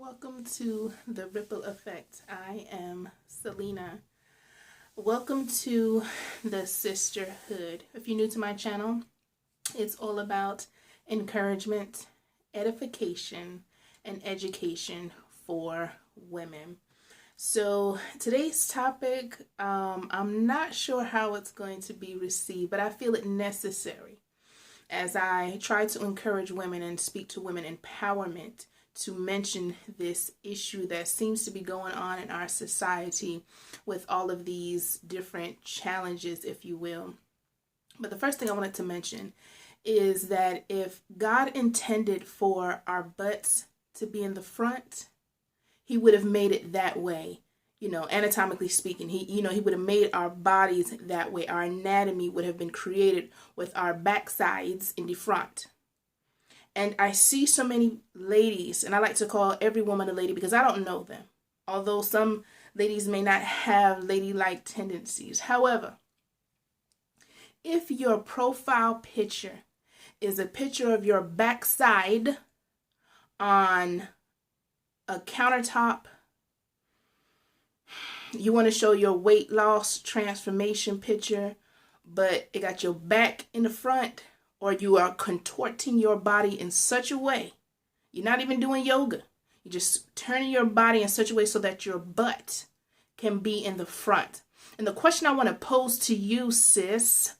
Welcome to the Ripple Effect. I am Selena. Welcome to the sisterhood. If you're new to my channel, it's all about encouragement, edification, and education for women. So today's topic, I'm not sure how it's going to be received, but I feel it necessary as I try to encourage women and speak to women empowerment to mention this issue that seems to be going on in our society with all of these different challenges, if you will. But the first thing I wanted to mention is that if God intended for our butts to be in the front, he would have made it that way. Anatomically speaking, he would have made our bodies that way. Our anatomy would have been created with our backsides in the front. And I see so many ladies, and I like to call every woman a lady because I don't know them. Although some ladies may not have ladylike tendencies. However, if your profile picture is a picture of your backside on a countertop, you want to show your weight loss transformation picture, but it got your back in the front, or you are contorting your body in such a way, you're not even doing yoga, you're just turning your body in such a way so that your butt can be in the front. And the question I want to pose to you, sis,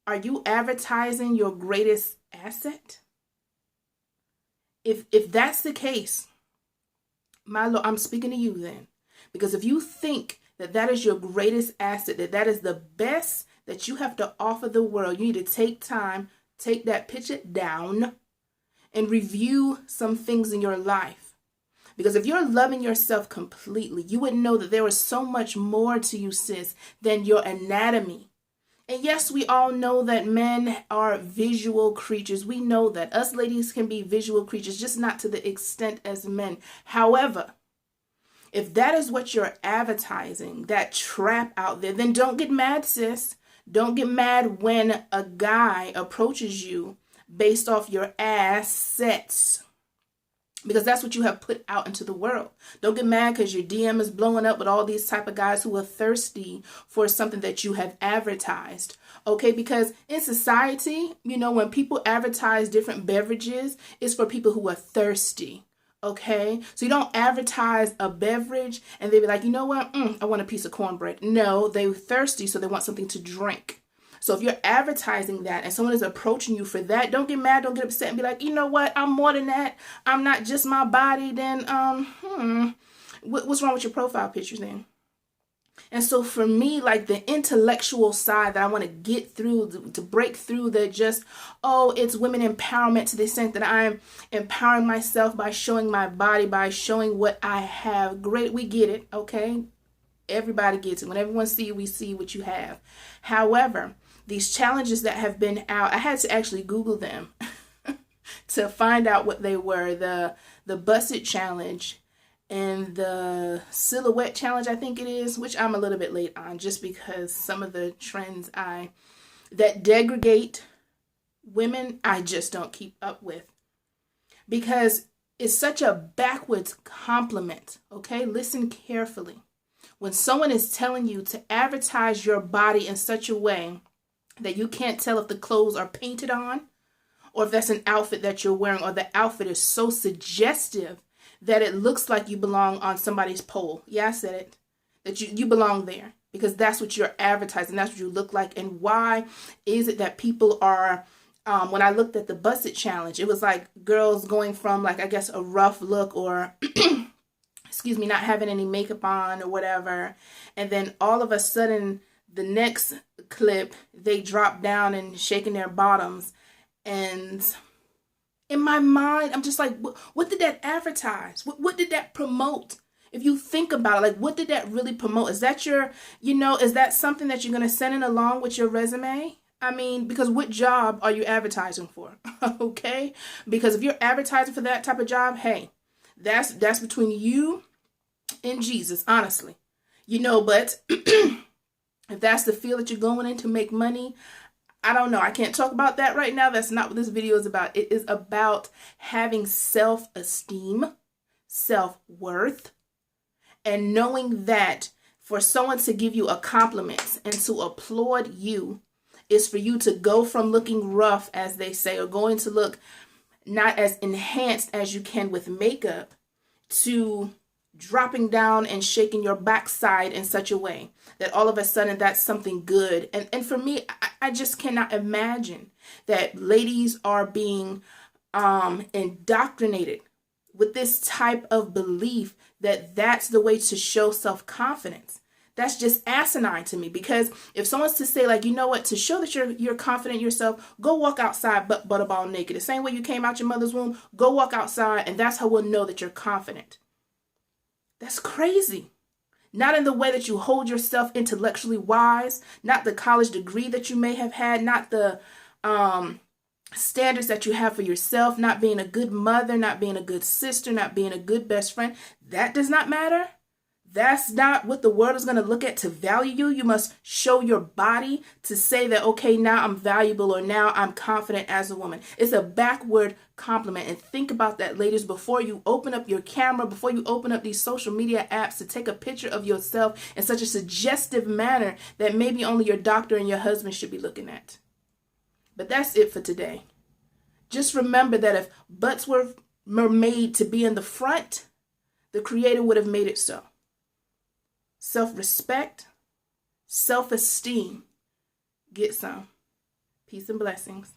are you advertising your greatest asset? If that's the case, my Lord, I'm speaking to you then. Because if you think that that is your greatest asset, that is the best that you have to offer the world, you need to take time, take that picture down, and review some things in your life. Because if you're loving yourself completely, you would know that there is so much more to you, sis, than your anatomy. And yes, we all know that men are visual creatures. We know that us ladies can be visual creatures, just not to the extent as men. However, if that is what you're advertising, that trap out there, then don't get mad, sis. Don't get mad when a guy approaches you based off your assets, because that's what you have put out into the world. Don't get mad because your DM is blowing up with all these type of guys who are thirsty for something that you have advertised. Okay, because in society, when people advertise different beverages, it's for people who are thirsty. Okay, so you don't advertise a beverage and they be like, you know what, I want a piece of cornbread. No, they're thirsty, so they want something to drink. So if you're advertising that and someone is approaching you for that, don't get mad, don't get upset and be like, you know what, I'm more than that. I'm not just my body. Then, what's wrong with your profile picture then? And so for me, like the intellectual side that I want to get through, to break through the just, it's women empowerment to the extent that I'm empowering myself by showing my body, by showing what I have. Great, we get it, okay? Everybody gets it. When everyone sees you, we see what you have. However, these challenges that have been out, I had to actually Google them to find out what they were. The Busted Challenge and the Silhouette Challenge, I think it is, which I'm a little bit late on just because some of the trends that degrade women, I just don't keep up with. Because it's such a backwards compliment, okay? Listen carefully. When someone is telling you to advertise your body in such a way that you can't tell if the clothes are painted on or if that's an outfit that you're wearing, or the outfit is so suggestive that it looks like you belong on somebody's pole. Yeah, I said it. That you belong there because that's what you're advertising. That's what you look like. And why is it that people are, when I looked at the Busted Challenge, it was like girls going from like, I guess, a rough look or, excuse me, not having any makeup on or whatever. And then all of a sudden, the next clip, they drop down and shaking their bottoms. And in my mind, I'm just like, what did that advertise? What did that promote? If you think about it, like, what did that really promote? Is that is that something that you're going to send in along with your resume? I mean, because what job are you advertising for? Okay? Because if you're advertising for that type of job, hey, that's between you and Jesus, honestly. But if that's the field that you're going in to make money, I don't know. I can't talk about that right now. That's not what this video is about. It is about having self-esteem, self-worth, and knowing that for someone to give you a compliment and to applaud you is for you to go from looking rough, as they say, or going to look not as enhanced as you can with makeup, to dropping down and shaking your backside in such a way that all of a sudden that's something good. And for me, I just cannot imagine that ladies are being indoctrinated with this type of belief that that's the way to show self-confidence. That's just asinine to me, because if someone's to say, like, you know what, to show that you're confident in yourself, go walk outside butterball naked. The same way you came out your mother's womb, go walk outside, and that's how we'll know that you're confident. That's crazy. Not in the way that you hold yourself intellectually wise, not the college degree that you may have had, not the standards that you have for yourself, not being a good mother, not being a good sister, not being a good best friend. That does not matter. That's not what the world is going to look at to value you. You must show your body to say that, okay, now I'm valuable, or now I'm confident as a woman. It's a backward compliment. And think about that, ladies, before you open up your camera, before you open up these social media apps to take a picture of yourself in such a suggestive manner that maybe only your doctor and your husband should be looking at. But that's it for today. Just remember that if butts were made to be in the front, the Creator would have made it so. Self-respect, self-esteem. Get some. Peace and blessings.